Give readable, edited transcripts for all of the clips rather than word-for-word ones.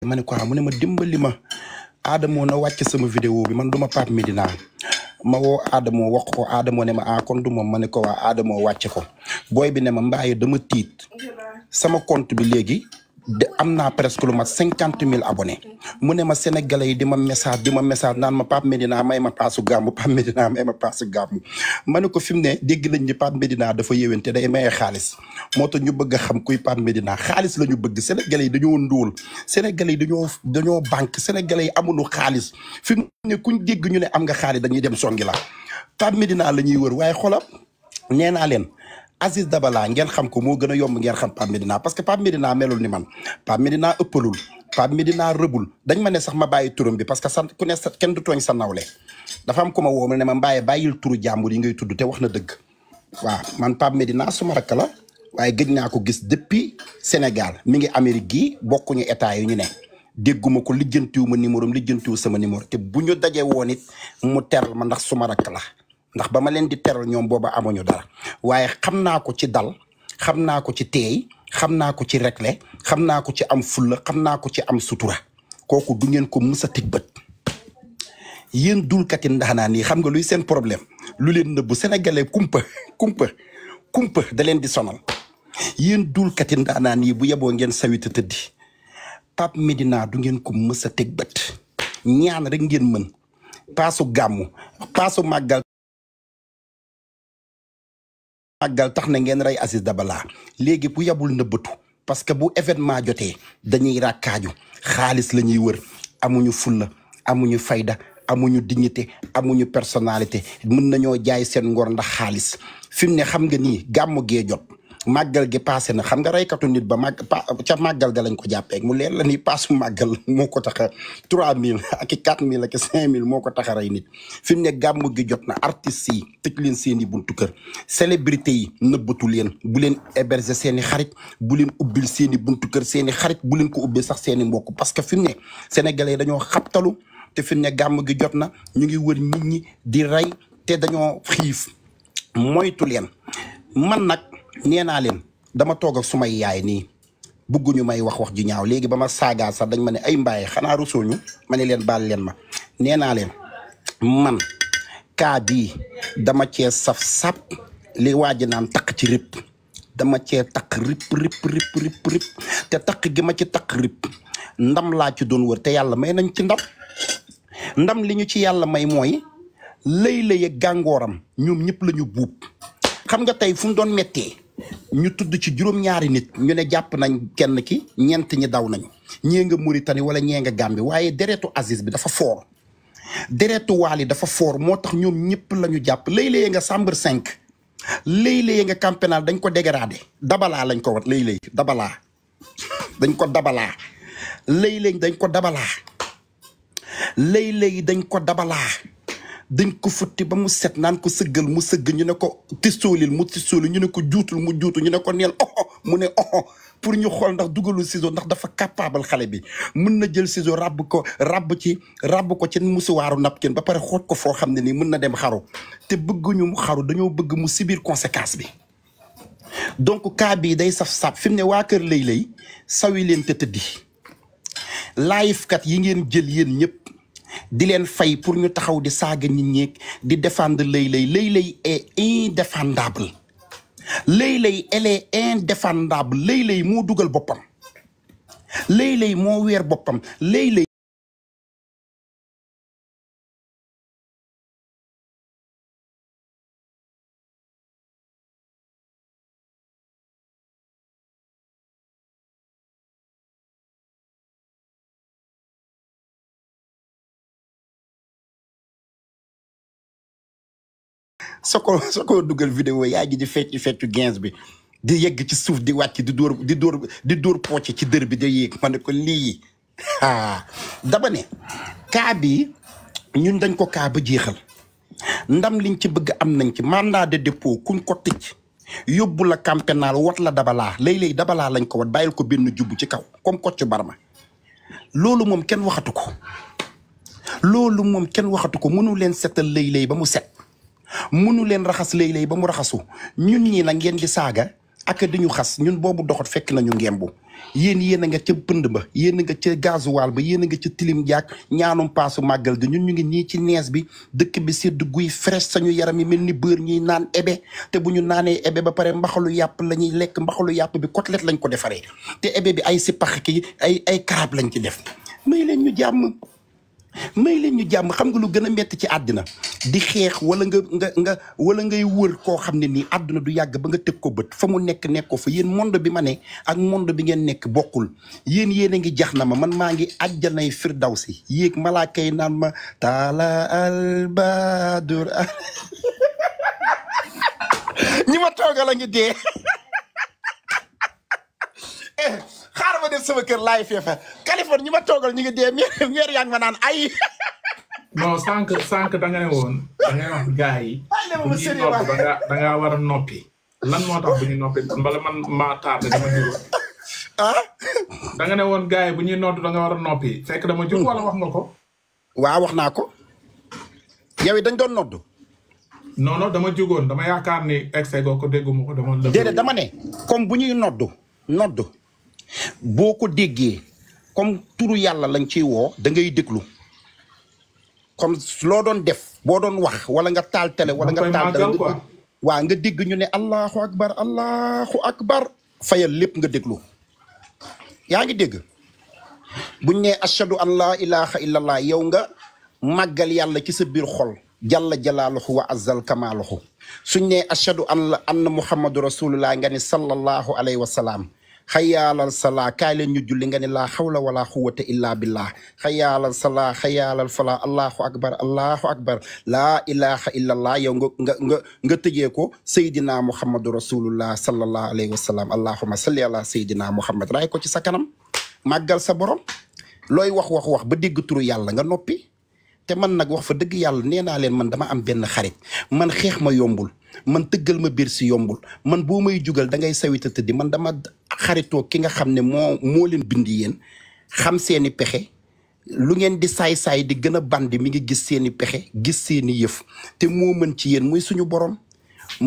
ma ne ko mu ne ma dimbali ma Adamo na wàcc sama vidéo bi man duma Pape Médina ma woo Adamo wax ko Adamo ne ma kon du moom ma ne ko waa Adamo wàcce ko booy bi ne ma mbaaye dama tiit sama compte bi léegi de am naa presque lu mat 50 000 abonnés mu ne ma sénégalais yi di ma message naan ma Pape Médina may ma paasu gàmmu Pape Médina may ma paasu gàmmu ma ne ko fi mu ne dégg nañ ni Pape Médina dafa yéwén te day maye xaalis moo tax ñu bëgg a xam kuy Pape Médina xaalis la ñu bëgg sénégalais yi dañoo ndóol sénégalais yi dañoo banque sénégalais yi amuñu xaalis fi mu ne kuñ dégg ñu ne am nga xaalis dañuy dem songi la Pape Médina la ñuy wër waaye xoolal nee naa leen Aziz Dabala ngeen xam ko moo gën a yomb ngeen xam Pape Médina parce que Pape Médina melul ni man Pape Médina ëppalul Pape Médina rëbul dañ ma ne sax ma bàyyi turam bi parce que sa ku ne sa kenn du tooñ sa nawle dafa am ko ma woo ma ne ma mbàyyi bàyyil turu jàmbur yi ngay tudd te wax na dëgg waaw man Pape Médina suma rakk la waaye gëj naa ko gis depuis Sénégal mi ngi Amérique gii bokkuñu état yi ñu ne dégguma ko lijjantiwu ma numéro lijjantiwu sama numéro te bu ñu dajee woon it mu teral ma ndax suma rakk la ndax ba ma leen di teral ñoom booba amuñu dara waaye xam naa ko ci dal xam naa ko ci teey xam naa ko ci rekle xam naa ko ci am fulla xam naa ko ci am sutura kooku du ngeen ko mës a teg bët yéen dulkati ndaanaan yi xam nga luy seen problème lu leen nëbbu sénégalais kumpa da leen di sonal yéen dulkati ndaanaan yi bu yeboo ngeen sawita tëddi Pape Médina du ngeen ko mës a teg bët ñaan rek ngeen mën paasu gàmmu paasu màggal tax na ngeen rey Aziz Dabala léegi bu yabul nëbbatu parce que bu événement jotee dañuy ràkkaaju xaalis la ñuy wër amuñu fulla amuñu fayda amuñu dignité amuñu personnalité mën nañoo jaay seen ngor ndax xaalis fi mu ne xam nga nii gàmmu gee jot màggal gi passé na xam nga reykatu nit ba ca màggal ga lañ ko jàppee mu leer la ni paasu màggal moo ko tax a 3000 ak 4000 ak 5000 moo ko tax a rey nit fi mu ne gàmmu gi jot na artistes yi tëj leen seen i buntu kër célébrité yi nëbbatu leen bu leen héberger seen i xarit bu leen ubbil seen i buntu kër seen i xarit bu leen ko ubbil sax seen i mbokk parce que fi mu ne sénégalais dañoo xabtalu te fi mu ne gàmmu gi jot na ñu ngi wër nit ñi di rey te dañoo xiif moytu leen man nag nee naa leen dama toog ak sumay yaay nii bëgguñu may wax ju ñaaw léegi ba ma saagaa sax dañ ma ne ay mbaaye xanaa rusoo ñu ma ne leen baal leen ma nee naa leen man kaa bii dama cee saf li waaji naan taq ci rip dama cee taq rip te taq gi ma ci taq rip ndam laa ci doon wër te yàlla may nañ ci ndam li ñu ci yàlla may mooy lëy ak gàngooram ñoom ñëpp la ñu buub xam nga tey fu mu doon méttee ñu tudd ci juróom-ñaari nit ñu ne jàpp nañ kenn ki ñeent ñi daw nañu ñee nga Mauritanie wala ñee nga Gambie waaye deretu Aziz bi dafa foor deretu Wally dafa foor moo tax ñoom ñëpp la ñu jàpp léeg-léeg nga Sambar 5 léeg-léeg nga Camp Pénal dañ ko dégradé dabalaa lañ ko wat léeg-léeg dabalaa dañ ko dabalaa léeg-léeg dañ ko dabalaa léeg-léeg dañ ko dabalaa dañ ko futti ba mu set naan ko sëggal mu sëgg ñu ne ko tistoolil mu tistooli ñu ne ko juutul mu juutu ñu ne ko neel mu ne pour ñu xool ndax dugalul ciseau ndax dafa capable xale bi mën na jël ciseau ràbb ko ci musuwaaru napkin ba pare xoot ko foo xam ne nii mën na dem xaru te bëgguñu mu xaru dañoo bëgg mu subir conséquence bi donc cas bii day saf fi mu ne waa kër lay sawi leen te tëddi live kat yi ngeen jël yéen ñëpp di leen fay pour ñu taxaw di saaga nit ñi di défendre Lay est indéfendable Lay elle est indéfendable Lay moo dugal boppam Lay moo weer boppam Lay soo ko dugal vidéo yaa ngi di feccu 15 bi di yegg ci suuf di wàcc di dóor pocc ci dër bi di yéeg ma ne ko lii dama ne kaa bi ñun dañ ko kaa ba jeexal ndam liñ ci bëgg am nañ ci mandat de dépôt kuñ ko tëj yóbbu la Camp Pénal wat la dabalaa léeg-léeg dabalaa lañ ko wat bàyyil ko benn jubbu ci kaw comme Kocc Barma loolu moom kenn waxatu ko mënu leen setal léeg-léeg ba mu set mënu leen raxas léeg-léeg ba mu raxasu ñun ñi nag ngeen di saaga ak di ñu xas ñun boobu doxat fekk nañu ngembu yéen a nga ca pënd ba yéen a nga ca gasoil ba yéen a nga ca tilim jaak ñaanum paasu màggal gi ñun ñu ngi nii ci nees bi dëkk bi sedd guy fresh sañu yaram yi mel ni beurre ñuy naan ebe te bu ñu naanee ebe ba pare mbaxalu yàpp la ñuy lekk mbaxalu yàpp bi côtelette lañ ko defaree te ebe bi ay sipax ki ay karab lañ ci def may leen ñu jàmm xam nga lu gën a metti ci àddina di xeex wala wala ngay wër koo xam ne nii àdduna du yàgg ba nga teg ko bët fa mu nekk ko fa yéen monde bi ma ne ak monde bi ngeen nekk bokkul yéen a ngi jax na man maa ngi àjjanay firdawsi yéeg malaaka yi naan ma taala albadur ñi ma toogal a ngi dee xaaral ma def sama kër laay feefa Californie ñi ma toogal ñu ngi dee meer yaa ngi ma naan ay non sànq da nga ne woon da ngay wax gars yi bu ñuy nopp da ngaa war a noppi lan moo tax bu ñuy noppi mbala man maa tardé dama jur da nga ne woon gars yi bu ñuy nodd da nga war a noppi fekk dama jur wala wax nga ko waaw wax naa ko yow it dañ doon nodd non dama jugoon dama yaakaar ni excès goo ko dégguma ko dama déedéet dama ne comme bu ñuy nodd boo ko déggee comme turu yàlla lañ ciy woo da ngay déglu comme loo doon def boo doon wax wala nga taal télé wala nga taal télé waa nga dégg ñu ne allahu akbar fayal lépp nga déglu yaa ngi dégg buñ ne ashadu an laa ilaha illallah yow nga màggal yàlla ci sa biir xol jalla jalaaluhu wa azzal kamaaluhu suñ ne ashadu anna muhammadu rasulullah nga ne sallallahu alayhi wa salaam xayaalal salaa kaay leen ñu julli nga ne laa xawla wala quwwata illa billah xayaalal salaa xayaalal falaa allahu akbar laa ilaha illallah yow nga tëjee ko saydina muhammadu rasulullah sallallahu alayhi wa sallam allahumma salli ala saydina muhammad raay ko ci sa kanam màggal sa borom looy wax ba dégg turu yàlla nga noppi te man nag wax fa dëgg yàlla nee naa leen man dama am benn xarit man xeex ma yombul man tëggal ma biir si yombul man boo may jugal da ngay sawita tëddi man dama xaritoo ki nga xam ne moo leen bindi yéen xam seeni pexe lu ngeen di saay-saay di gën a bandi mi ngi gis seeni pexe gis seeni yëf te moo mën ci yéen muy suñu borom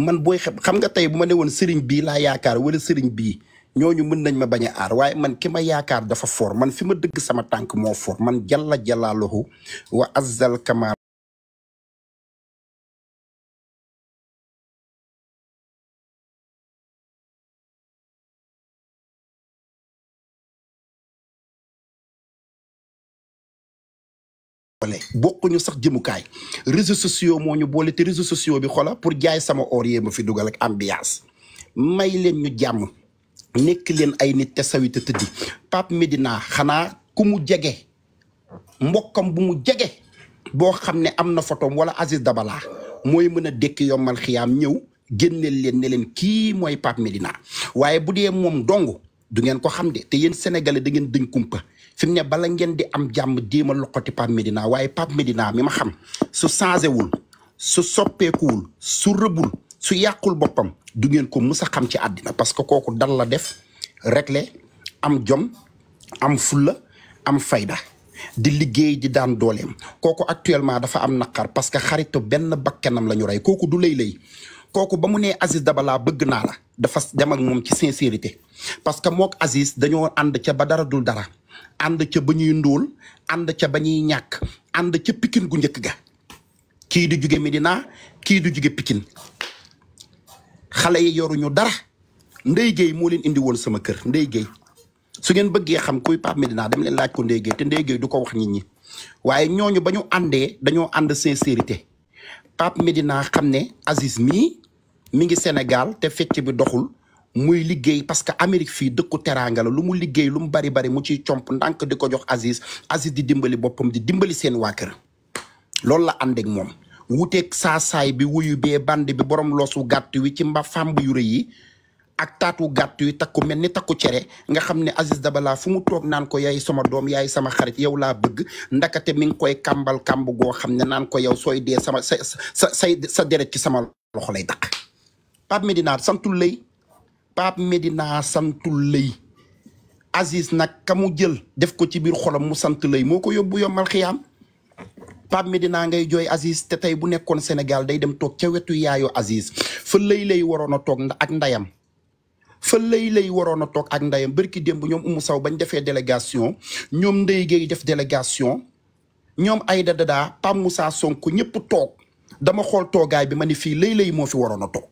man booy xam nga tey bu ma ne woon sëriñ bii laa yaakaar wala sëriñ bii ñooñu mën nañ ma bañ a aar waaye man ki ma yaakaar dafa for man fi ma dëgg sama tànk moo for man jalla jalaaluhu wa azzal kamaal bokkuñu sax jëmukaay réseaux sociaux moo ñu boole te réseaux sociaux bi xola pour jaay sama or yee ma fi dugal ak ambiance may leen ñu jàmm nekk leen ay nit te sawita tëddi Pape Médina xanaa ku mu jege mbokkam bu mu jege boo xam ne am na photom wala Aziz Dabala mooy mën a dékk yombal xiyaam ñëw génneel leen ne leen kii mooy Pape Médina waaye bu dee moom dong du ngeen ko xam de te yéen sénégalais da ngeen dëñ kumpa fi mu ne bala ngeen di am jàmm déema loqati Pape Médina waaye Pape Médina mi ma xam su changé wul su soppeekuwul su rëbul su yàqul boppam du ngeen ko mus a xam ci àddina parce que kooku dal la def réglé am jom am fulla am fayda di liggéey di daan dooleem kooku actuellement dafa am naqar parce que xaritu benn bakkanam la ñu rey kooku du lay kooku ba mu nee Aziz Dabala bëgg naa la dafa dem ak moom ci sincérité parce que mook Aziz dañoo ànd ca ba dara dul dara ànd ca ba ñuy ndóol ànd ca ba ñuy ñàkk ànd ca Pikine gu njëkk ga kii di jóge Medina kii di jóge Pikine xale yi yoruñu dara Ndeye Gueye moo leen indi woon sama kër Ndeye Gueye su ngeen bëggee xam kuy Pape Médina dem leen laaj ko Ndeye Gueye te Ndeye Gueye du ko wax nit ñi waaye ñooñu ba ñu àndee dañoo ànd sincérité Pape Médina xam ne Aziz mii mi ngi Sénégal te fecc bi doxul muy liggéey parce que Amérique fii dëkku teraanga la lu mu liggéey lu mu bari mu ciy comp ndànk di ko jox Aziz di dimbali boppam di dimbali seen waa kër loolu la àndeek moom wuteeg saasaay bi wuyu bee bandi bi borom loosu gàtt wi ci mba fàmb yu rëy yi ak taatu gàtt wi takku mel ni takku cere nga xam ne Aziz Dabala fu mu toog naan ko yaay sama doom yaay sama xarit yow laa bëgg ndakate mi ngi koy kàmbal kàmb goo xam ne naan ko yow sooy dee sama sa deret ci sama loxo lay daq Pape Médina santul lay Pape Médina santul lay Aziz nag ka mu jël def ko ci biir xolam mu sant lay moo ko yóbbu yombal xiyaam Pape Médina ngay jooy Aziz te tey bu nekkoon Sénégal day dem toog ca wetu yaayu Aziz fa lay waroon a toog ak ndayam fa lay waroon a toog ak ndeyam bërki démb ñoom Oumou Sow bañ defee délégation ñoom Ndeye Gueye def délégation ñoom Aïda Dada Pam Moussa Sonko ñëpp toog dama xool toogaay bi ma ni fii lay moo fi waroon a toog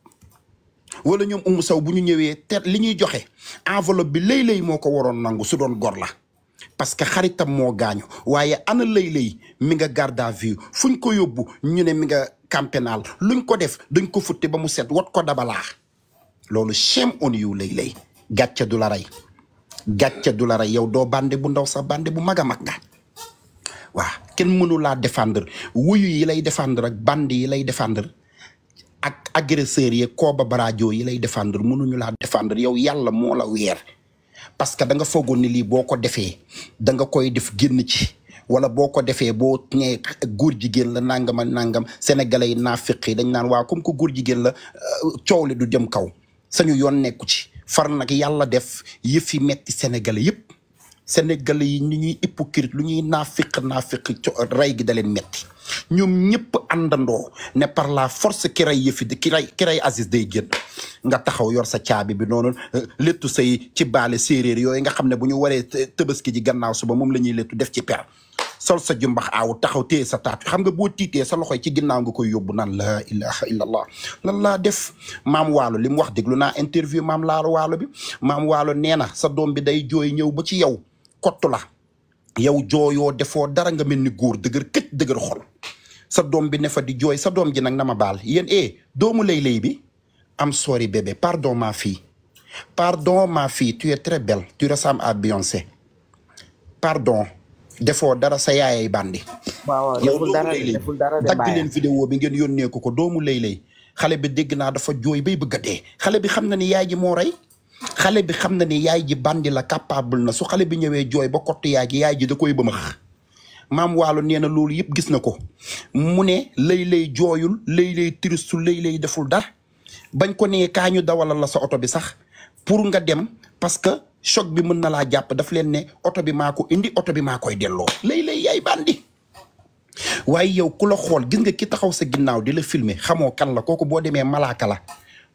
wala ñoom Oumou Sow bu ñu ñëwee te li ñuy joxe enveloppe bi lay moo ko waroon nangu su doon gor la parce que xaritam moo gaañu waaye ana lay mi nga garde à vue fuñ ko yóbbu ñu ne mi nga camp pénal luñ ko def dañ ko futte ba mu set wat ko dabalaa loolu shame on you lay gàcce du la rey yow doo bande bu ndaw sax bande bu mag a mag nga waaw kenn mënu laa défendre wuyu yi lay défendre ak bande yi lay défendre ak agresseurs yi kooba barajo yi lay défendre mënuñu laa défendre yow yàlla moo la weer parce que da nga foogoon ni lii boo ko defee da nga koy def génn ci wala boo ko defee boo ñee góor jigéen la nangam sénégalais yi naafiq yi dañ naan waaw comme que góor jigéen la coow li du jëm kaw sañu yoon nekku ci far nag yàlla def yëf yi metti sénégalais yëpp sénégalais yi ñu ñuy hypocrite lu ñuy naafiq rey gi da leen metti ñoom ñëpp àndandoo ne par la force ki rey yëfi ki rey Aziz day génn nga taxaw yor sa caabi bi noonu léttu say ci baale séeréer yooyu nga xam ne bu ñu waree tëbaski ji gannaaw suba moom la ñuy léttu def ci per sol sa jumbax aaw taxaw téye sa taat xam nga boo tiitee sa loxoy ci ginnaaw nga koy yóbbu naan laa ilaha illallah lan laa def maam waalo li mu wax déglu naa interview maam waalo bi maam waalo nee na sa doom bi day jooy ñëw ba ci yow kottu la yow jooyoo defoo dara nga mel ni góor dëgër xol sa doom bi ne fa di jooy sa doom ji nag na ma baal yéen doomu lay bi am sorry bébé pardon ma fille tu es très belle tu ressembles à Beyoncé pardon defoo dara sa yaayay bandi waaw deful dara dagg leen vidéo bi ngeen yónnee ko doomu lay xale bi dégg naa dafa jooy bay bëgg a dee xale bi xam na ni yaay ji moo rey xale bi xam na ni yaay ji bandi la capable na su xale bi ñëwee jooy ba kottu yaay ji da koy bëmax maam waalo nee na loolu yëpp gis na ko mu ne lay jooyul lay tristul lay deful dara bañ ko nee kaa ñu dawalal la sa oto bi sax pour nga dem parce que choc bi mën na laa jàpp daf leen ne oto bi maa ko indi oto bi maa koy delloo lay yaay bandi waaye yow ku la xool gis nga ki taxaw sa ginnaaw di la filmer xamoo kan la kooku boo demee malaaka la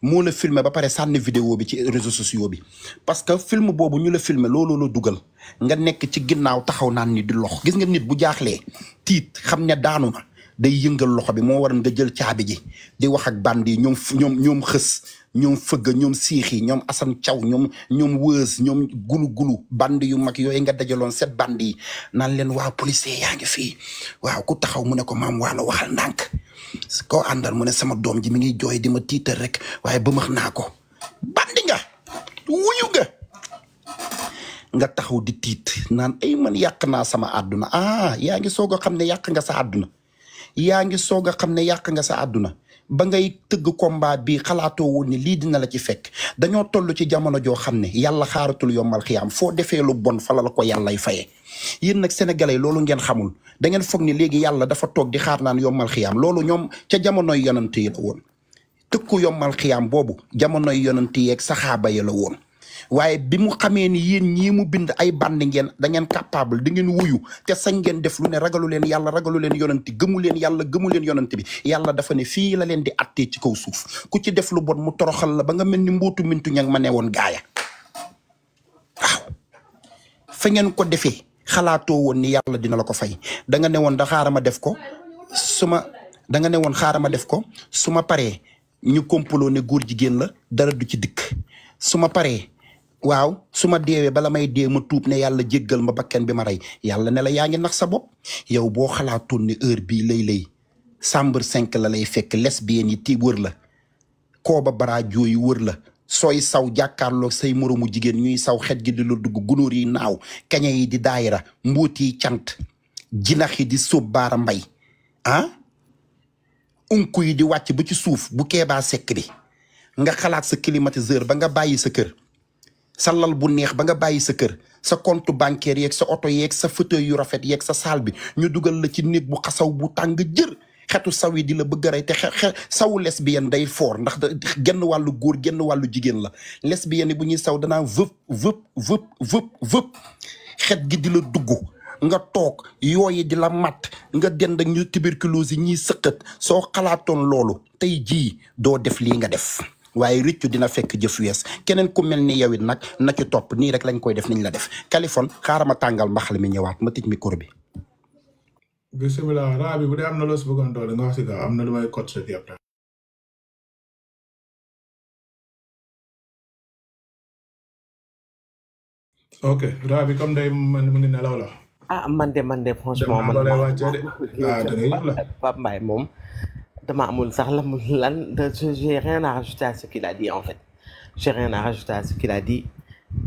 moo la filmer ba pare sànni vidéo bi ci réseaux sociaux bi parce que film boobu ñu la filmer looloo la dugal nga nekk ci ginnaaw taxaw naan ni di lox gis nga nit bu jaaxlee tiit xam ne daanu na day yëngal loxo bi moo waral nga jël caabi ji di wax ak bandi yi ñoom xës ñoom fëgg ñoom siixi ñoom Assane Thiaw ñoom wëës ñoom gulu bandi yu mag yooyu nga dajaloon set bandi yi naan leen waaw policier yaa ngi fii waaw ku taxaw mu ne ko maam waalo waxal ndànk koo àndal mu ne sama doom ji mi ngi jooy di ma tiital rek waaye bëmax naa ko bandi nga wuyu nga taxaw di tiit naan ay man yàq naa sama àdduna yaa ngi soog a xam ne yàq nga sa àdduna ba ngay tëgg combat bi xalaatoo woon ni lii dina la ci fekk dañoo toll ci jamono joo xam ne yàlla xaaratul yombal xiyaam foo defee lu bon fa la ko yàllay faye yéen nag sénégalais loolu ngeen xamul da ngeen foog ni léegi yàlla dafa toog di xaar naan yombal xiyaam loolu ñoom ca jamonoy yonante yi la woon tëkku yombal xiyaam boobu jamonoy yonante yi ak saxaaba yi la woon waaye bi mu xamee ni yéen ñii mu bind ay bandi ngeen da ngeen capable da ngeen wuyu te sañ ngeen def lu ne ragalu leen yàlla ragalu leen yonanti gëmu leen yàlla gëmu leen yonanti bi yàlla dafa ne fii la leen di attee ci kaw suuf ku ci def lu bon mu toroxal la ba nga mel ni mbootu mintu ñang ma ne woon gaaya waaw fa ngeen ko defee xalaatoo woon ni yàlla dina la ko fay da nga ne woon xaaral ma def ko su ma paree ñu kompaloo ne góor jigéen la dara du ci dikk su ma paree waaw su ma deewee bala may dee ma tuub ne yàlla jéggal ma bakken bi ma rey yàlla ne la yaa ngi nax sa bopp yow boo xalaatoon ne heure bii lay chambre 5 la lay fekk lesbiennes yi ti wër la kooba baraajoo yi wër la sooy saw jàkkaarloog say moromu jigéen ñuy saw xet gi di la dugg gunóor yi naaw kaña yi di daayira mbóot yi cant jinax yi di sóob baara mbay unku yi di wàcc ba ci suuf bu keebaa sekk bi nga xalaat sa climatiseur ba nga bàyyi sa kër sa lal bu neex ba nga bàyyi sa kër sa compte bancaire yeeg sa oto yeeg sa fauteuil yu rafet yeeg sa salle bi ñu dugal la ci néeg bu xasaw bu tàng jër xetu saw yi di la bëgg a rey te sawu lesbienne day foor ndax genn wàllu góor genn wàllu jigéen la lesbienne bu ñuy saw danaa vëp xet gi di la dugg nga toog yooyu di la mat nga dend ñu tuberculose yi ñiy sëqat soo xalaatoon loolu tey jii doo def lii nga def waaye rëccu dina fekk jëf wees keneen ku mel ni yow it nag na ci topp nii rek lañ koy def niñ la def Kaliphone xaaral ma tàngal mbaxal mi ñëwaat ma tëj micro bi. bisimilah Rabi bu dee am na loo si bëggoon doole nga wax si gaaw am na lu may cote sa yëpp. ok Rabi comme day man mu ngi nelaw la. man de franchement man Pape Mbaye moom dama amul sax j'ai rien à rajouter à ce qu'il a dit en fait j'ai rien à rajouter à ce qu'il a dit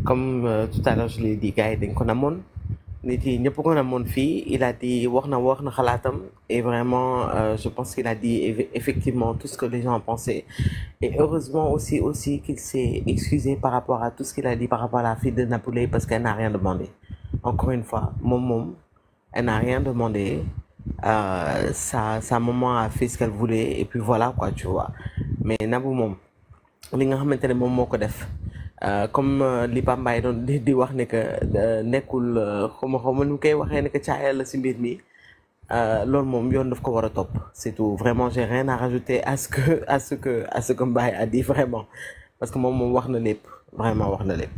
comme tout à l'heure je l'ai dit gars yi dañ ko namoon nit yi ñëpp ko namoon fii il a dit wax na xalaatam et vraiment je pense qu'il a dit effectivement tout ce que les gens pensaient et heureusement aussi qu'il s'est excusé par rapport à tout ce qu'il a dit par rapport à la fille de Napoulé parce qu'elle n'a rien demandé encore une fois moom elle n'a rien demandé sa maman a fait ce qu'elle voulait et puis voilà quoi tu vois mais Nabou moom li nga xamante ne moom moo ko def comme li Pape Mbaye doon di wax ne que nekkul xaw ma nu koy waxee ne que caayal la si mbir mi loolu moom yoon daf ko war a topp c'est tout vraiment j'ai rien à rajouter à ce que Mbaye a dit vraiment parce que moom wax na lépp vraiment wax na lépp.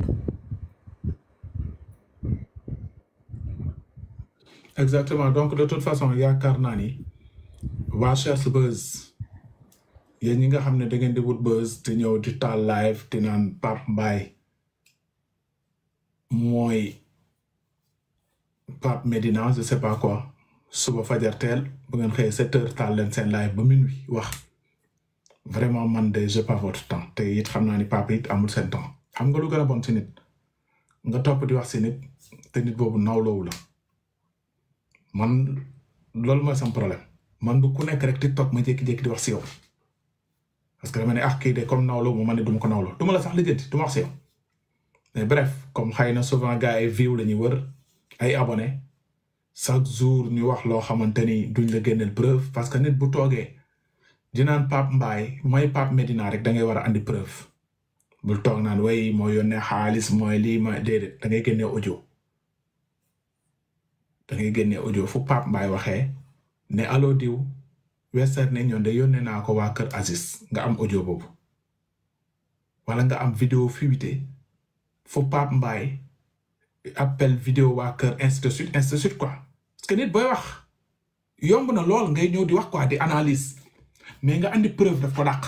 exactement donc de toute façon yaakaar naa ni waa cherche buzz yéen ñi nga xam ne da ngeen di wut buzz te ñëw di taal live di naan Pape Mbaye mooy Pape Medina je sais pas quoi suba fajar teel bu ngeen xëyee 7 heures taal leen seen live ba minuit wax vraiment man de j'ai pas votre temps te it xam naa ni Pape it amul seen temps xam nga lu gën a bon ci nit nga topp di wax si nit te nit boobu nawloowu la man loolu mooy sam problème man du ku nekk rek TikTok ma jékki-jékki di wax si yow parce que dama ne kii de comme nawloo mu ma ne du ma ko nawloo du ma la sax lijjanti du ma wax si yow mais bref comme xëy na souvent gars yi view la ñuy wër ay abonné chaque jour ñu wax loo xamante ni duñ la génneel preuve parce que nit bu toogee dinaan Pape Mbaye mooy Pape Medina rek da ngay war a andi preuve bul toog naan way moo yónnee xaalis mooy lii ma déedéet da ngay génnee audio da ngay génnee audio fu Pape Mbaye waxee ne allo diw Western ne ñoon de yónnee naa ko waa kër Aziz nga am audio boobu wala nga am vidéo fuité fu Pape Mbaye appel vidéo waa kër ainsi de suite quoi parce que nit booy wax yomb na lool ngay ñëw di wax quoi di analyse mais nga andi preuve daf ko dàq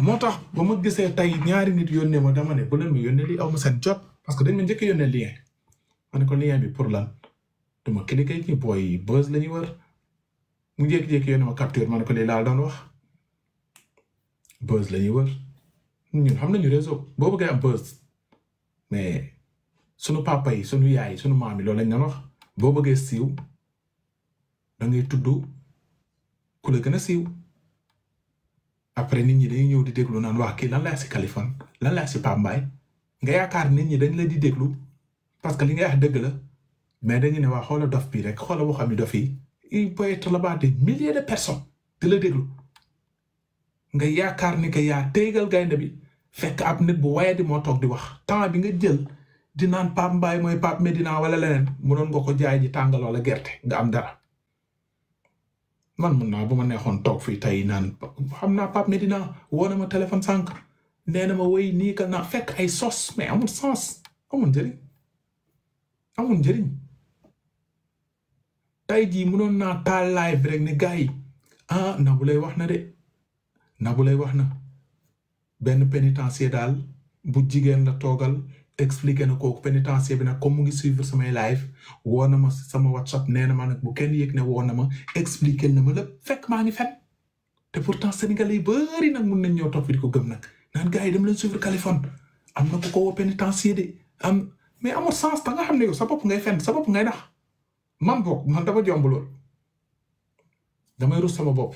moo tax ba ma gisee tey ñaari nit yónnee ma dama ne bu leen ma yónnee lii aw ma seen jot parce que dañ ma njëkk yónnee lien ma ne ko lien bi pour lan duma cliquer ci booy buzz la ñuy wër mu jékki-jékki yónnee ma capture ma ne ko lii laa doon wax buzz la ñuy wër ñun xam nañu réseau boo bëggee am buzz mais sunu papa yi sunu yaay sunu maam yi loolu lañ doon wax boo bëggee siiw da ngay tudd ku la gën a siiw après nit ñi dañuy ñëw di déglu naan wax kii lan laa si Kaliphone lan laa si Pape Mbaye nga yaakaar nit ñi dañ la di déglu parce que li nga wax dëgg la mais dañu ne waa xoola dof bii rek xoola boo xam ne dof yi il peut être là-bas des milliers de personnes di la déglu nga yaakaar ni que yaa téegal gaynde bi fekk ab nit bu waye di moo toog di wax temps bi nga jël di naan Pape Mbaye mooy Pape Medina wala leneen mënoon nga ko jaay ji tàngal wala gerte nga am dara man mun naa bu ma neexoon toog fii tey naan xam naa Pape Medina woo na ma téléphone sànq nee na ma woy nii ka naa fekk ay sos mais amul sens amul njëriñ tey jii mënoon naa taal live rek ne gars yi Nabou Leye wax na de Nabou Leye wax na benn pénitencier daal bu jigéen la toogal expliqué na kooku pénitencier bi nag comme mu ngi suivre samay live woo na ma sama WhatsApp nee na ma nag bu kenn yëg ne woo na ma expliqué na ma lépp fekk maa ngi fen te pourtant sénégalais yi bari nag mun nañ ñëw topp di ko gëm nag naan gars yi dem leen suivre Kaliphone am na ku ko woo pénitencier de am mais amul sens da nga xam ne yow sa bopp ngay fen sa bopp ngay nax man boog man dama jomb lool damay rus sama bopp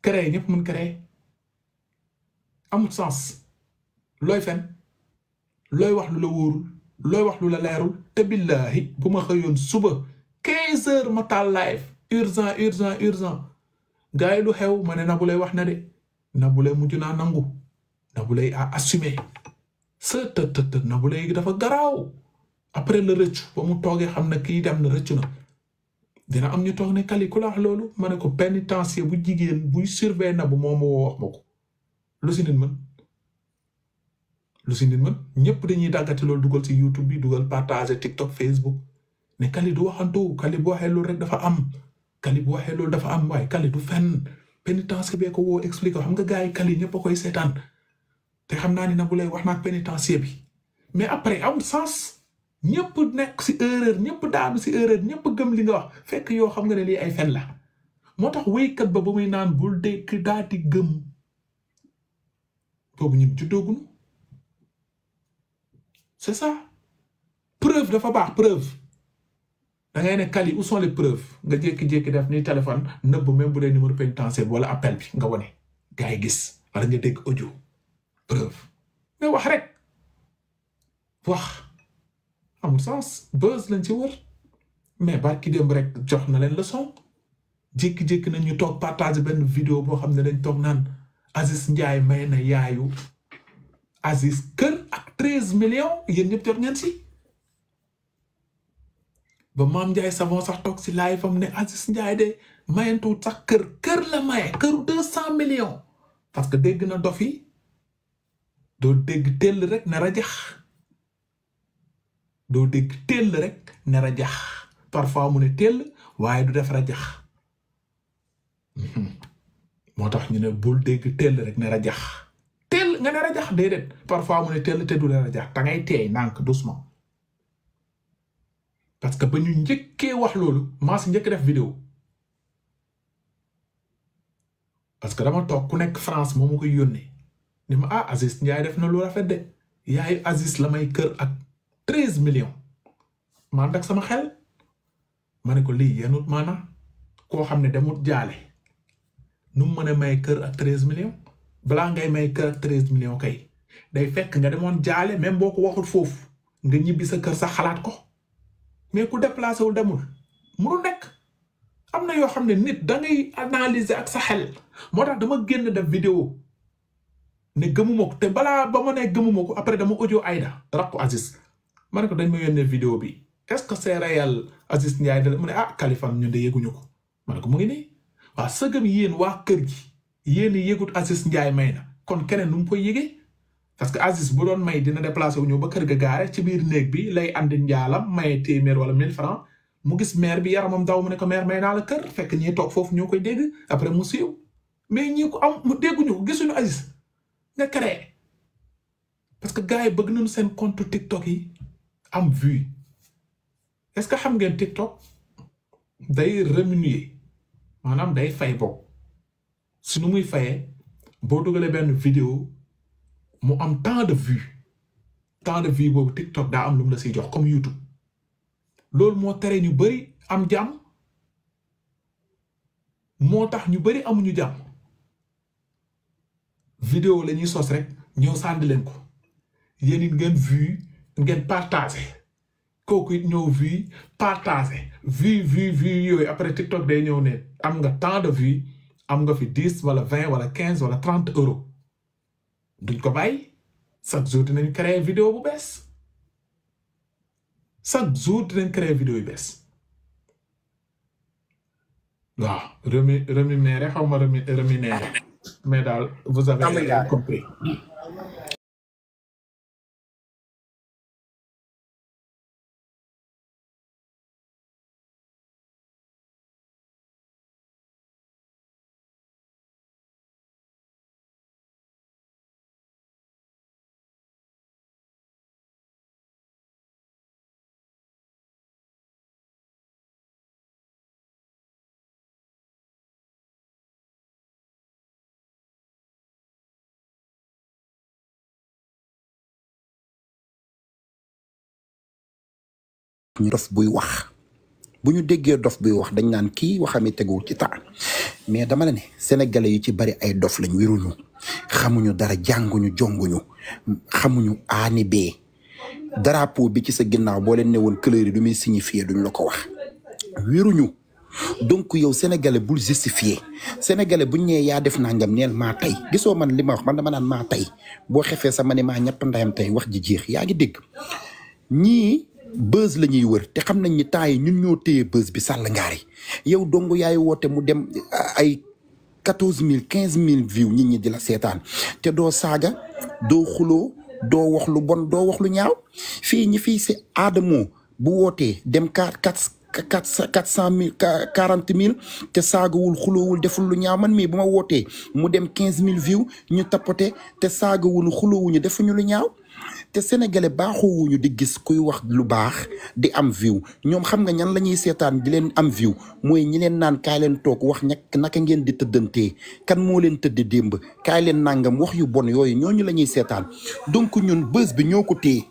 créé ñëpp mun créé amul sens looy fen looy wax lu la wóorul looy wax lu la leerul te billahi bu ma xëyoon suba 15 heures ma taal live urgent gars yi lu xew ma ne Nabou Leye wax na de Nabou Leye mujj naa nangu Nabou Leye a assumé të Nabou Leye dafa garaaw après le rëccu ba mu toogee xam na kii dem na rëccu na dina am ñu toog ne Kali ku la wax loolu ma ne ko pénitencier bu jigéen buy surveiller Nabou moo ma woo wax ma ko lu si nit mën ñëpp dañuy dàggati loolu dugal si YouTube bi dugal partager TikTok Facebook ne Kali du waxantu Kali bu waxee loolu rek dafa am Kali bu waxee loolu dafa am waaye Kali du fenn pénitencier bee ko woo expliqué xam nga gars yi Kali ñëpp a koy seetaan te xam naa ni Nabou Leye wax naa ak pénitencier bi mais après amul sens ñëpp nekk si erreur ñëpp daanu si erreur ñëpp gëm li nga wax fekk yow xam nga ne lii ay fen la moo tax wéykat ba muy naan bul dégg daal di gëm boobu ñun juddooguñu c'est ça preuve dafa baax preuve da ngay ne Kali où sont les preuves nga jékki-jékki def ni téléphone nëbb même bu dee numéro pénitentiaire wala appel bi nga wone gars yi gis wala nga dégg audio preuve mais wax rek wax amul sens buzz lañ ci wër mais barki démb rek jox na leen leçon jékki-jékki nañ ñu toog partager benn vidéo boo xam ne dañ toog naan Aziz Ndiaye may na yaayu Aziz kër ak 13 millions yéen ñëpp jot ngeen si ba Mame Ndiaye Savon sax toog si live fam ne Aziz Ndiaye de mayentuwut sax kër la maye këru 200 millions parce que dégg na dof yi doo dégg tell rek ne rajax doo dégg tell rek ne rajax parfois mu ne tell waaye du def rajax moo tax ñu ne bul dégg tell rek ne rajax tell nga ne rajax déedéet parfois mu ne tell te du ne rajax da ngay teey nànk doucement parce que ba ñu njëkkee wax loolu maa si njëkk def vidéo parce que dama toog ku nekk France moo ma koy yónnee ni ma Aziz Ndiaye def na lu rafet de yaayu Aziz la may kër ak 13 millions ma ànd ak sama xel ma ne ko lii yenut maanaam koo xam ne demut jaale nu mu mën a may kër ak 13 millions balaa ngay may kër ak 13 millions kay day fekk nga demoon jaale même boo ko waxul foofu nga ñibbi sa kër sax xalaat ko mais ku déplacé wul demul munu nekk am na yoo xam ne nit da ngay analyser ak sa xel moo tax dama génn def vidéo ne gëmuma ko te balaa ba ma ne gëmuma ko après dama audio Aïda rakku Aziz ma ne ko dañ ma yónnee vidéo bi est-ce que c'est réel Aziz Ndiaye da mu ne Kaliphone ñun de yëguñu ko ma ne ko mu ngi nii waaw sëgëm yéen waa kër gi yéen yëgut Aziz Ndiaye may na kon keneen nu mu koy yëgee parce que Aziz bu doon may dina déplacé wu ñëw ba kër ga gaare ci biir néeg bi lay andi njaalam maye téeméer wala 1000 francs mu gis maire bi yaramam daw mu ne ko maire may naa la kër fekk ñi toog foofu ñoo koy dégg après mu siiw mais ñi ko am mu dégguñu ko gisuñu Aziz nga créé parce que gars yi bëgg nañu seen compte TikTok yi am vue est-ce que xam ngeen TikTok day rémunérer maanaam day fay bokk si nu muy fayee boo dugalee benn vidéo mu am temps de vue boobu TikTok daa am lu mu la siy jox comme YouTube loolu moo tere ñu bari am jàmm moo tax ñu bari amuñu jàmm vidéo la ñuy sos rek ñëw sànni leen ko yéen it ngeen vue ngeen partagé kooku it ñëw vue partagé vue yooyu après TikTok day ñëw ne am nga temps de vue am nga fi 10 wala 20 wala 15 wala 30 euros duñ ko bàyyi chaque jour dinañ créer vidéo bu bees chaque jour dinañ créer vidéo yu bees waaw rémunéré xaw ma rémunéré mais daal vous avez compris. ñu dof buy wax bu ñu déggee dof buy wax dañ naan kii waxami teguwul ci temps mais dama la ne sénégalais yu ci bari ay dof lañ wéruñu xamuñu dara jànguñu jonguñu xamuñu aani bee drapeau bi ci sa ginnaaw boo leen ne woon couleur yi du muy signifier duñ la ko wax wéruñu donc yow sénégalais bul justifier sénégalais buñ ñëwee yaa def nangam neel maa tey gisoo man li ma wax man dama naan maa tey boo xefee sama ne maa ñett ndayam tey wax ji jeex yaa ngi dégg ñii buzz la ñuy wër te xam nañ ni temps yi ñun ñoo téye buzz bi sàll ngaari yow dong yaay woote mu dem ay 14000 15000 views nit ñi di la seetaan te doo saaga doo xuloo doo wax lu bon doo wax lu ñaaw fii ñi fii si Adamo bu wootee dem 400 000 te saagawul xuloowul deful lu ñaaw man mii bu ma wootee mu dem 15000 views ñu tapote te saagawul xuloowuñu defuñu lu ñaaw te sénégalais baaxoowuñu di gis kuy wax lu baax di am view ñoom xam nga ñan la ñuy seetaan di leen am view mooy ñi leen naan kaay leen toog wax naka ngeen di tëddantee kan moo leen tëdd démb kaay leen nangam wax yu bon yooyu ñooñu la ñuy seetaan donc ñun bës bi ñoo ko téye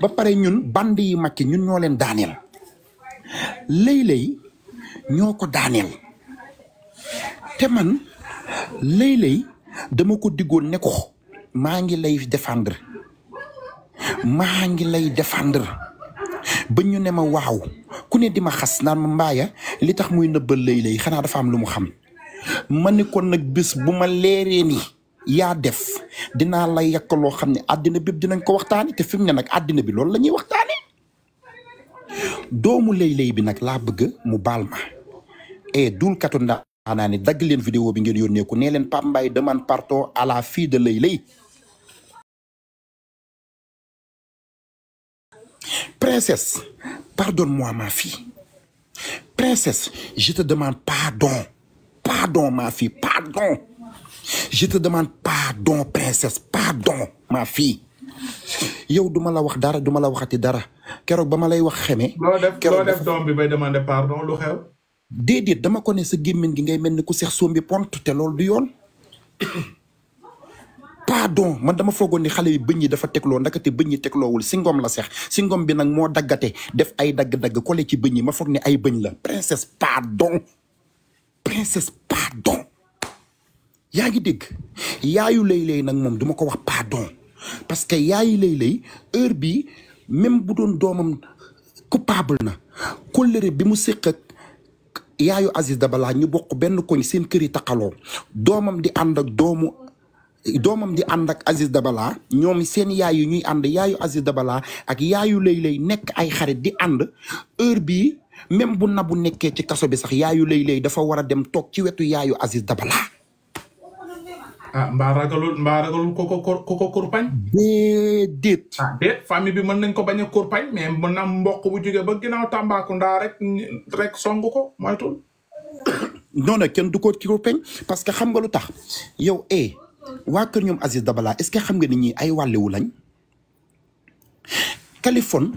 ba pare ñun band yi màcc ñun ñoo leen daaneel Leyley ñoo ko daaneel te man Leyley dama ko diggoon ne ko maa ngi lay défendre ba ñu ne ma waaw ku ne di ma xas naan ma mbaaya li tax muy nëbbal Leyley xanaa dafa am lu mu xam ma ne kon nag bés bu ma leeree ni yaa def dinaa la yàq loo xam ne àddina bépp dinañ ko waxtaane te fi mu ne nag àddina bi loolu la ñuy waxtaane doomu Leyley bi nag laa bëgg mu baal ma dul katu ndaanaa ne dagg leen vidéo bi ngeen yónnee ko nee leen Pape Mbaye demande pardon à la fille de Leyley. Princesse, pardonne-moi ma fille. Princesse, je te demande pardon. Pardon ma fille, pardon. Je te demande pardon princesse, pardon ma fille. yow duma la wax dara duma la waxati dara keroog ba ma lay wax xeme. loo def doom bi bay demander pardon lu xew. déedéet dama ko ne sa gémmiñ gi ngay mel ni ku seex sombi pont te loolu du yoon. pardon man dama foogoon ni xale yi bëñ yi dafa tegloo ndakate bëñ yi tegloowul singom la seex singom bi nag moo daggate def ay dagg-dagg kole ci bëñ yi ma foog ne ay bëñ la. princesse pardon princesse pardon yaa ngi dégg yaayu Leyley nag moom duma ko wax pardon parce que yaayu Leyley heure bi même bu doon doomam coupable na kóllëre bi mu séq ak yaayu Aziz Dabala ñu bokk benn koñ seen kër yi taqaloo doomam di ànd ak doomam di ànd ak Aziz Dabala ñoom seen yaay yu ñuy ànd yaayu Aziz Dabala ak yaayu Leyley nekk ay xarit di ànd heure bii même bu Nabou nekkee ci kaso bi sax yaayu Leyley dafa war a dem toog ci wetu yaayu Aziz Dabala. mbaa ragalul ko kurpañ. déet. déet famille bi mën nañ ko bañ a kurpañ mais mën na mboq bu jógee ba ginnaaw Tambacounda rek song ko moytul. non non kenn du ko kurpañ parce que xam nga lu tax yow waa kër ñoom Aziz Dabala est-ce que xam nga ni ñi ay wàllewu lañ Kaliphone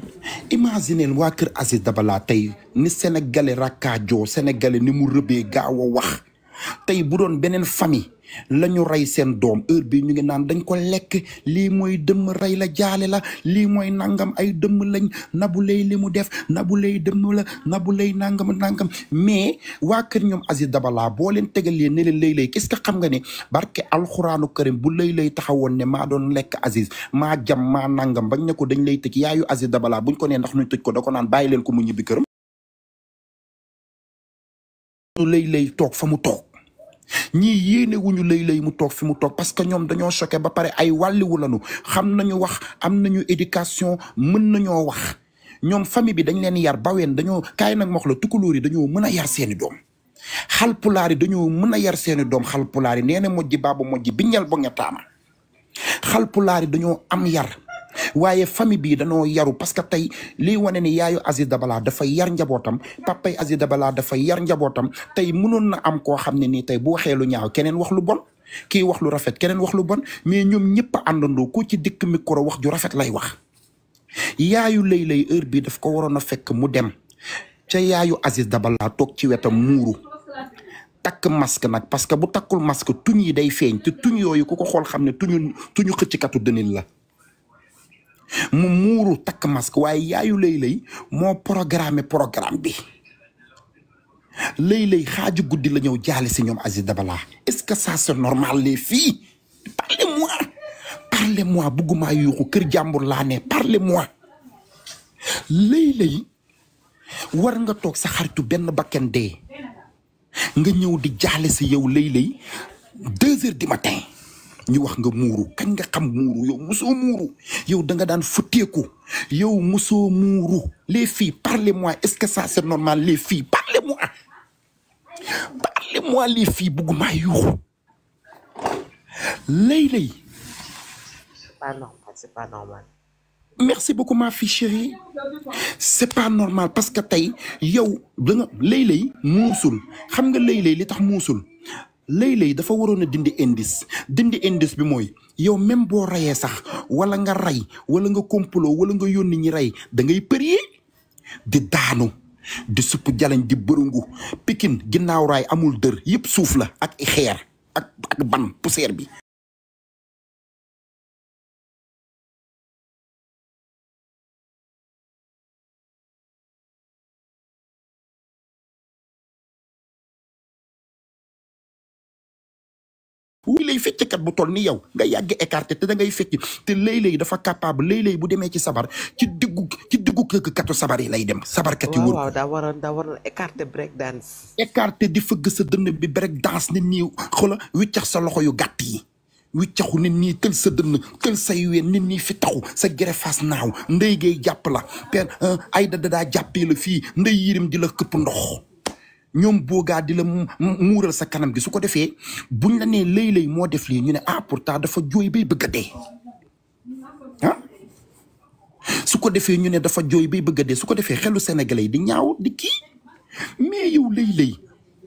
imagineel waa kër Aziz Dabala tey ni sénégalais rakkaajoo sénégalais ni mu rëbee gaaw a wax tey bu doon beneen famille la ñu rey seen doom heure bi ñu ngi naan dañ ko lekk lii mooy dëmm rey la jaale la lii mooy nangam ay dëmm lañ Nabou Leye li mu def Nabou Leye dëmm la Nabou Leye nangam mais waa kër ñoom Aziz Dabala boo leen tegalee ne leen Leyley qu'est-ce que xam nga ne barke alxuraanu karim bu Leyley taxawoon ne maa doon lekk Aziz maa jam maa nangam bañ ne ko dañ lay tëj yaayu Aziz Dabala buñ ko nee ndax ñu tëj ko da ko naan bàyyi leen ko mu ñibbi këram. Leyley toog fa mu toog ñii yéene wuñu Leyley mu toog fi mu toog parce que ñoom dañoo choqué ba pare ay wàlliwu lañu xam nañu wax am nañu éducation mën nañoo wax ñoom famille bi dañ leen yar baween dañoo kaay nag wax la tukulóor yi dañoo mën a yar seeni doom xalpulaar yi dañoo mën a yar seeni doom xalpulaar yi nee na mojji baaba mojji bi ñal bo nga taama xalpulaar yi dañoo am yar waaye famille bi dañoo yaru parce que tey liy wane ni yaayu Aziz Dabala dafa yar njabootam papay Aziz Dabala dafa yar njabootam tey mënoon na am koo xam ne nii tey bu waxee lu ñaaw keneen wax lu bon kii wax lu rafet keneen wax lu bon mais ñoom ñëpp a àndandoo ku ci dikk micro wax ju rafet lay wax yaayu Leyley heure bi daf ko waroon a fekk mu dem ca yaayu Aziz Dabala toog ci wetam muuru takk masque nag parce que bu takkul masque tuñ yi day feeñ te tuñ yooyu ku ko xool xam ne tuñu xëcckatu dënil la mu muuru takk masque waaye yaayu Leyley moo programme bi Leyley xaaju guddi la ñëw jaale si ñoom Aziz Dabala est-ce que ça c'est normal les filles parlez-moi bugguma yuuxu kër jàmbur laa ne parlez-moi Leyley war nga toog sa xaritu benn bakken dee nga ñëw di jaale si yow Leyley 2 heures du matin ñu wax nga muuru kañ nga xam muuru yow mosoo muuru yow da nga daan futteeku yow mosoo muuru les filles parlez-moi est-ce que ça c'est normal les filles parlez-moi les filles bëgguma yuuxu lay c'est pas normal. merci beaucoup ma fille chérie c'est pas normal parce que tey yow da nga lay muusul xam nga lay li tax muusul lay dafa waroon a dindi indice bi mooy yow même boo rayee sax wala nga ray wala nga complot wala nga yónni ñi rey da ngay përie di daanu di supp jalañ di bërëngu Pikine ginnaaw raay amul dër yëpp suuf la ak xeer ak ban poussière bi wuy lay fecckat bu toll ni yow nga yàgg écarté te da ngay fecc te léeg-léeg dafa capable léeg-léeg bu demee ci sabar ci diggu katu sabar yi lay dem sabarkat yi wër waaw daa waroon écarté break dance écarté di fëgg sa dënn bi break dance nit ñi xola wiccax sa loxo yu gàtt yi wiccaxu nit ñi tël sa dënn tël say ween nit ñi fi taxu sa gerefaas naaw ndey gay jàpp la per ay daa jàppee la fii ndey yirim di la këpp ndox ñoom boogaa di la muural sa kanam gi su ko defee buñ la nee lay moo def lii ñu ne pourtant dafa jooy bay bëgg a dee su ko defee ñu ne dafa jooy bay bëgg a dee su ko defee xelu sénégalais yi di ñaaw di kii mais yow lay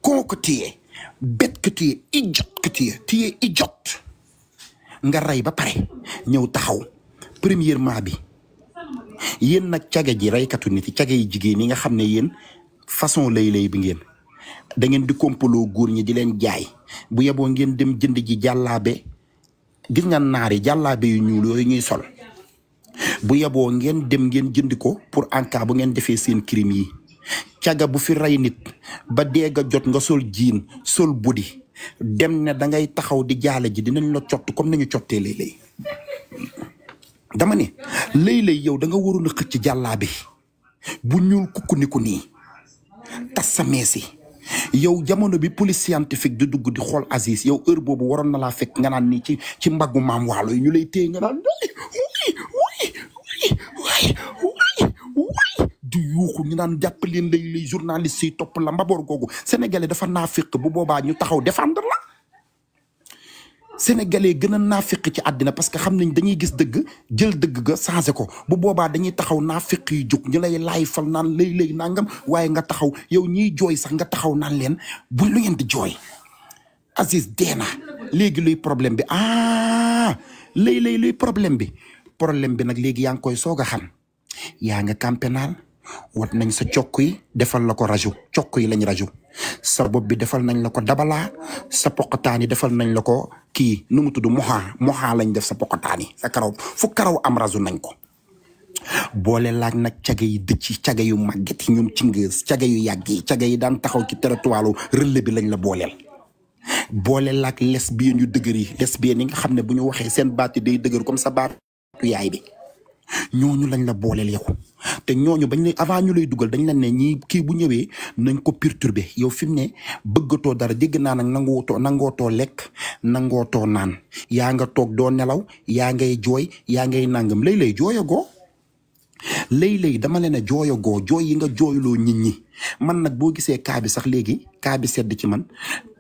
con que tu es bête que tu es idiote que tu es idiote nga rey ba pare ñëw taxaw premièrement bi yéen nag caga ji reykatu nit yi caga yi jigéen yi nga xam ne yéen façon lay bi ngeen da ngeen di kompaloo góor ñi di leen jaay bu yeboo ngeen dem jënd ji jàllaabe gis nga naari jàllaabe yu ñuul yooyu ñuy sol bu yeboo ngeen dem ngeen jënd ko pour en cas bu ngeen defee seen crime yi caga bu fi rey nit ba deega jot nga sol jiin sol budi dem ne da ngay taxaw di jaale ji dinañ la cott comme nañu cottee lay dama ne lay yow da nga waroon a xëcc jàllaabe bu ñuul kukku ni ko nii tas sa meesi yow jamono bi police scientifique di dugg di xool Aziz yow heure boobu waroon na laa fekk nga naan nii ci mbaggu maam waalo yi ñu lay téye nga naan waay di yuuxu ñu naan jàppaleen lay journaliste yi topp la mbaboor googu sénégalais dafa naafiq bu boobaa ñu taxaw défendre la sénégalais gën a naafiq ci àddina parce que xam nañ dañuy gis dëgg jël dëgg ga changé ko bu boobaa dañuy taxaw naafiq yi jóg ñu lay laay fal naan lay nangam waaye nga taxaw yow ñiy jooy sax nga taxaw naan leen bu lu ngeen di jooy Aziz deena léegi luy problème bi lay luy problème bi nag léegi yaa ngi koy soog a xam yaa nga campénal wat nañ sa cokk yi defal la ko rajo cokk yi lañ rajo sa bopp bi defal nañ la ko dabalaa sa poqataan yi defal nañ la ko kii nu mu tudd moxaa lañ def sa poqataan yi sa karaw fu karaw am rajo nañ ko boole laaj nag caga yi dëcc caga yu màgget yi ñoom ci ngës caga yu yàgg yi caga yi daan taxaw ci territoire relais bi lañ la booleel boole laaj lesbiennes yu dëgër yi lesbiennes yi nga xam ne bu ñu waxee seen baat yi day dëgër comme sa baatu yaay bi ñooñu lañ la booleel yow te ñooñu bañ ne avant ñu lay dugal dañ la ne ñii kii bu ñëwee nañ ko perturber yow fi mu ne bëggatoo dara dégg naa nag nangootoo lekk nangootoo naan yaa nga toog doo nelaw yaa ngay jooy yaa ngay nangam lay jooyagoo lay dama leen a jooyagoo jooy yi nga jooyloo nit ñi man nag boo gisee kaa bi sax léegi kaa bi sedd ci man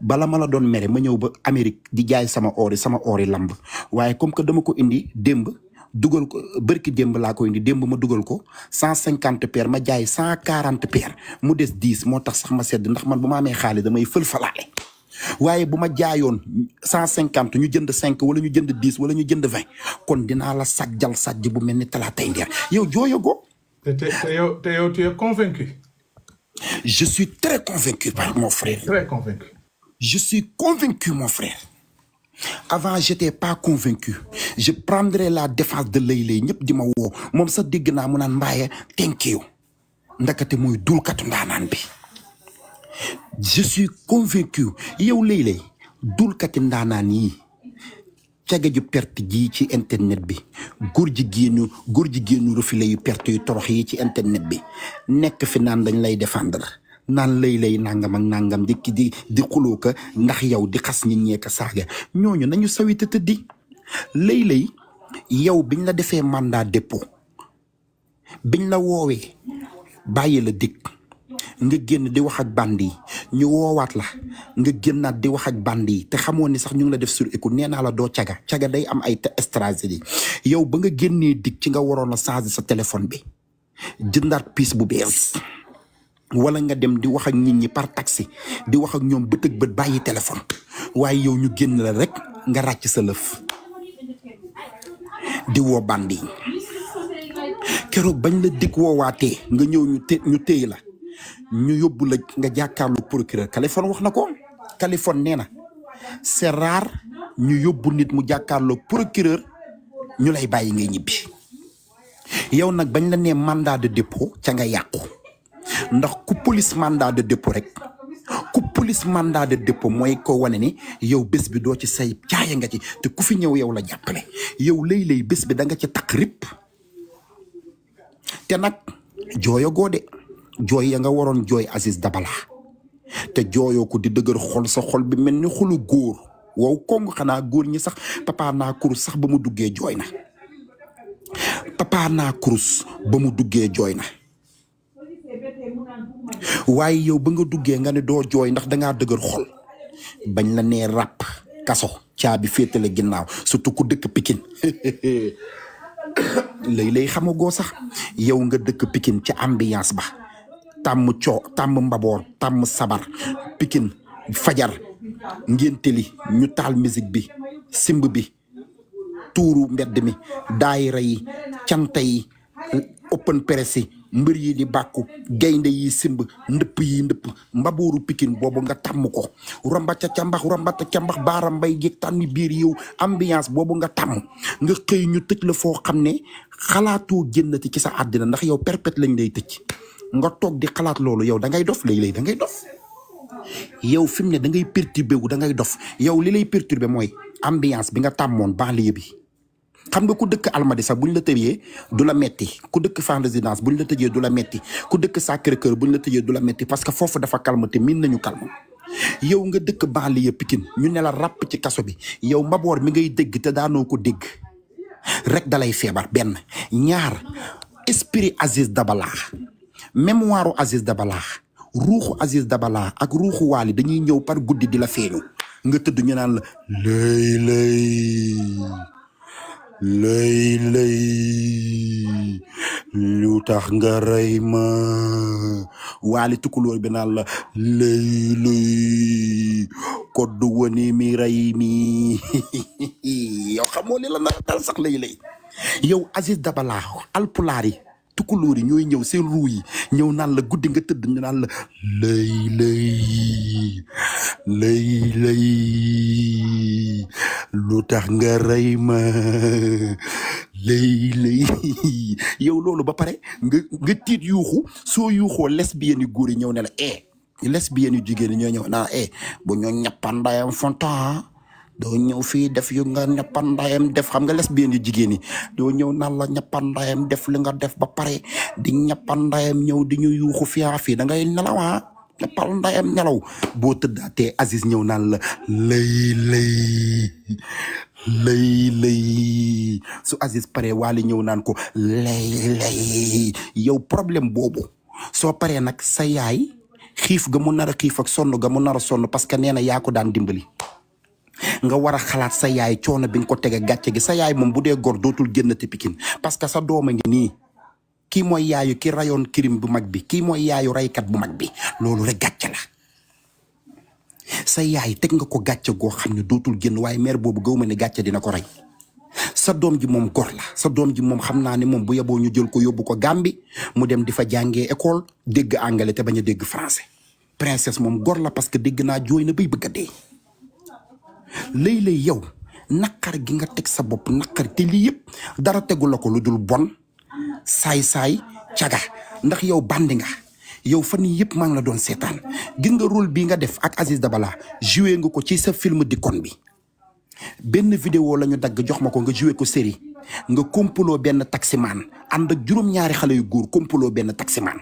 bala ma la doon mere ma ñëw ba Amérique di jaay sama ori lamb waaye comme que dama ko indi démb dugal ko bërki démb laa ko indi démb ma dugal ko 150 paires ma jaay 140 paires mu des 10 moo tax sax ma sedd ndax man bu ma amee xaalis damay fël-falaale waaye bu ma jaayoon 150 ñu jënd 5 wala ñu jënd 10 wala ñu jënd 20 kon dinaa la sajj bu mel ni talaatay ndeer yow jooyagoo. te yow tu es convaincu. Je suis très convaincu par mon frère. Très convaincu. Je suis convaincu mon frère. Avant j'étais pas convaincu je prendrais la défense de lay ñëpp di ma woo moom sax dégg naa mu naan mbaaye thank you ndakate mooy dulkatu ndaanaan bi je suis convaincu yow lay dulkati ndaanaan yi caga ju perte ji ci internet bi góor jigéenu refilé yu perte yu torox yi ci internet bi nekk fi naan dañ lay défendre naan lay nangam ak nangam di xuloo ka ndax yow di xas nit ñee ka saaga ñooñu nañu sawite tëddi lay yow biñ la defee mandat dépôt biñ la woowee bàyyi la dig nga génn di wax ak bandi ñu woowaat la nga génnaat di wax ak bandi te xamoon ni sax ñu ngi la def sur écoute nee naa la doo caga day am ay stratégie yow ba nga génnee dig ci nga waroon a changer sa téléphone bi jëndaat piis bu bees wala nga dem di wax ak nit ñi par taxi di wax ak ñoom bët ak bët bàyyi téléphone waaye yow ñu génn la rek nga ràcc sa lëf di woo bandi keroog bañ la dig woowaatee nga ñëw ñu téye la ñu yóbbu la nga jàkkaarlu procureur Kaliphone wax na ko Kaliphone nee na c'est rare ñu yóbbu nit mu jàkkaarloo procureur ñu lay bàyyi ngay ñibbi yow nag bañ la nee mandat de dépôt ca nga yàqu ndax ku police mandat de dépôt rek ku police mandat de dépôt mooy ko wane ni yow bés bi doo ci say caaya nga ci te ku fi ñëw yow la jàppale yow lay bés bi da nga ci takk rip te nag jooyo goode jooy ya nga waroon jooy Aziz Dabala te jooyoo ko di dëgër xol sa xol bi mel ni xolu góor wow kongu xanaa góor ñi sax papa naa kurus sax ba mu duggee jooy na papa naa kurus ba mu duggee jooy na waaye yow ba nga duggee nga ne doo jooy ndax dangaa dëgër xol bañ la nee ràpp kaso caabi féetale ginnaaw surtout ku dëkk Pikine lay xamagoo sax yow nga dëkk Pikine ca ambiance ba tàmm mbaboor tàmm sabar Pikine fajar ngénteli ñu taal musique bi simb bi tuuru mbedd mi daayira yi canta yi open press yi mbër yi di bàkku gaynde yi simb ndëpp yi ndëpp mbabooru Pikine boobu nga tàmm ko rombata cambax baara mbay géeg tànni biir yow ambiance boobu nga tàmm nga xëy ñu tëj la foo xam ne xalaatoo génnati ci sa àddina ndax yow perpète lañ lay tëj nga toog di xalaat loolu yow da ngay dof léeg-léeg da ngay dof yow fi mu ne da ngay perturbé wu da ngay dof yow li lay perturbé mooy ambiance bi nga tàmmoon banlieue bi xam nga ku dëkk Almadies sax buñ la tëjee du la metti ku dëkk Fann Résidence buñ la tëjee du la metti ku dëkk Sacré-Cœur buñ la tëjee du la metti parce que foofu dafa calme te miin nañu calme yow nga dëkk banlieue Pikine ñu ne la ràpp ci kaso bi yow mbaboor mi ngay dégg te daanoo ko dégg rek dalay feebar benn ñaar esprit Aziz Dabala mémoire Aziz Dabala ruuxu Aziz Dabala ak ruuxu Wally dañuy ñëw par guddi di la feeñu nga tëdd ñu naan la lay lu tax nga rey ma Wally tukulóor bi naan la lay koddu woni mi rey mi yow xamoo li la na dal sax lay yow Aziz Dabala alpulaar yi tukulóor yi ñooy ñëw seen ruu yi ñëw naan la guddi nga tëdd ñu naan la lay lu tax nga rey ma lay yow loolu ba pare nga tiit yuuxu soo yuuxoo lesbiennes yu góor yi ñëw ne la lesbiennes yu jigéen yi ñoo ñëw naa bu ñoo ñappandayam fontan doo ñëw fii def yu nga ñappandayam def xam nga lesbiennes yu jigéen yi doo ñëw naan la ñappandayam def li nga def ba pare di ñappandayam ñëw di ñu yuuxu fii da ngay nelaw ñappandayam nelaw boo tëddaatee Aziz ñëw naan la lay su Aziz pare Wally ñëw naan ko lay yow problème boobu soo paree nag sa yaay xiif ga mu nar a xiif ak sonn ga mu nar a sonn parce que nee na yaa ko daan dimbali nga war a xalaat sa yaay coono bi nga ko tege gàcce gi sa yaay moom bu dee gor dootul génnati Pikine parce que sa doom a ngi nii kii mooy yaayu ki rayoon crime bu mag bi kii mooy yaayu raykat bu mag bi loolu rek gàcce la sa yaay teg nga ko gàcce goo xam ne dootul génn waaye mère boobu gaw ma ne gàcce dina ko rey sa doom ji moom gor la sa doom ji moom xam naa ne moom bu yeboo ñu jël ko yóbbu ko Gambie mu dem di fa jàngee école dégg anglais te bañ a dégg français princesse moom gor la parce que dégg naa jooy na bay bëgg a dee lay yow naqar gi nga teg sa bopp naqar te lii yëpp dara tegu la ko lu dul bon saay-saay caga ndax yow bandi nga yow fan yii yëpp maa ngi la doon seetaan gis nga rôle bii nga def ak Aziz Dabala joué nga ko ci sa film Dikon bi benn vidéo la ñu dagg jox ma ko nga joué ko série nga complot benn taximan ànd ak juróom-ñaari xale yu góor complot benn taximan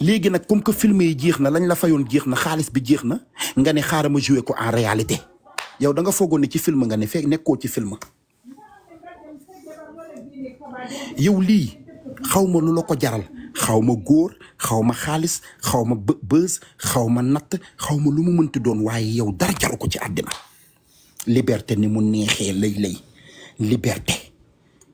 léegi nag comme que film yi jeex na lañ la fayoon jeex na xaalis bi jeex na nga ne xaaral ma joué ko en réalité yow da nga foogoon ne ci film nga ne fekk nekkoo ci film yow lii xaw ma lu la ko jaral xaw ma góor xaw ma xaalis xaw ma bës xaw ma natt xaw ma lu mu mënti doon waaye yow dara jaru ko ci àddina liberté ni mu neexee lay liberté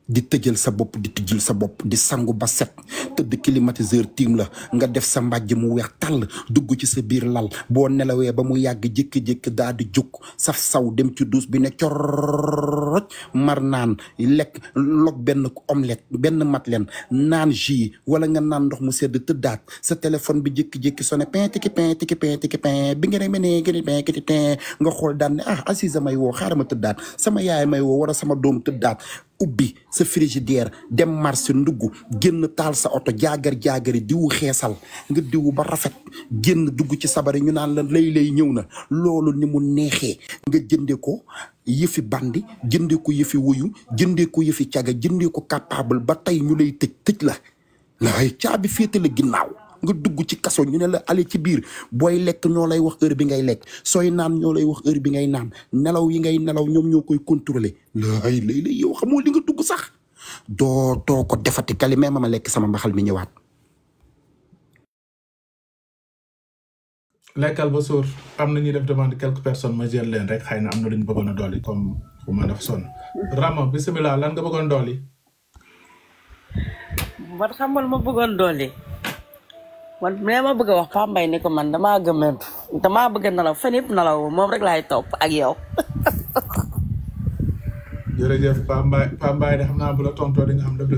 di tëjal sa bopp di tëjal sa bopp di sangu ba set tëdd climatiseur tiim la nga def sa mbàjj mu weex tàll dugg ci sa biir lal boo nelawee ba mu yàgg jékki-jékki daal di jóg saf saw dem ci duus bi ne coroj mar naan lekk log benn omelette benn matleen naan jus wala nga naan ndox mu sedd tëddaat sa téléphone bi jékki-jékki sonné pin tiki pin bi nga ne menee gën nga xool daan ne Aziza may woo xaaral ma tëddaat sama yaay may woo wala sama doom tëddaat ubbi sa frigidaire dem marché ndugg génn taal sa oto jaagari diwu xeesal nga diwu ba rafet génn dugg ci sabari ñu naan la lay ñëw na loolu ni mu neexee nga jënde ko yëfi bandi jënde ko yëfi wuyu jënde ko yëfi caga jënde ko capable ba tey ñu lay tëj la laay caabi féete la ginnaaw nga dugg ci kaso ñu ne la ale ci biir booy lekk ñoo lay wax heure bi ngay lekk sooy naan ñoo lay wax heure bi ngay naan nelaw yi ngay nelaw ñoom ñoo koy contrôler lay yow xamoo li nga dugg sax doo ko defati kali même ma lekk sama mbaxal mi ñëwaat. lekkal ba suur am na ñuy def demande quelques personnes ma jël leen rek xëy na am na lu ñu bëggoon a dolli comme bu ma def sonn Rama bisimilah lan nga bëggoon dolli. man xamal ma bëggoon dolli. man mais ma bëgg a wax Pape Mbaye ni ko man damaa gëmmentu damaa bëgg a nelaw fan yëpp nelaw moom rek laay topp ak yow. jërëjëf Pape Mbaye de xam naa bu la tontoo di nga xam dëgg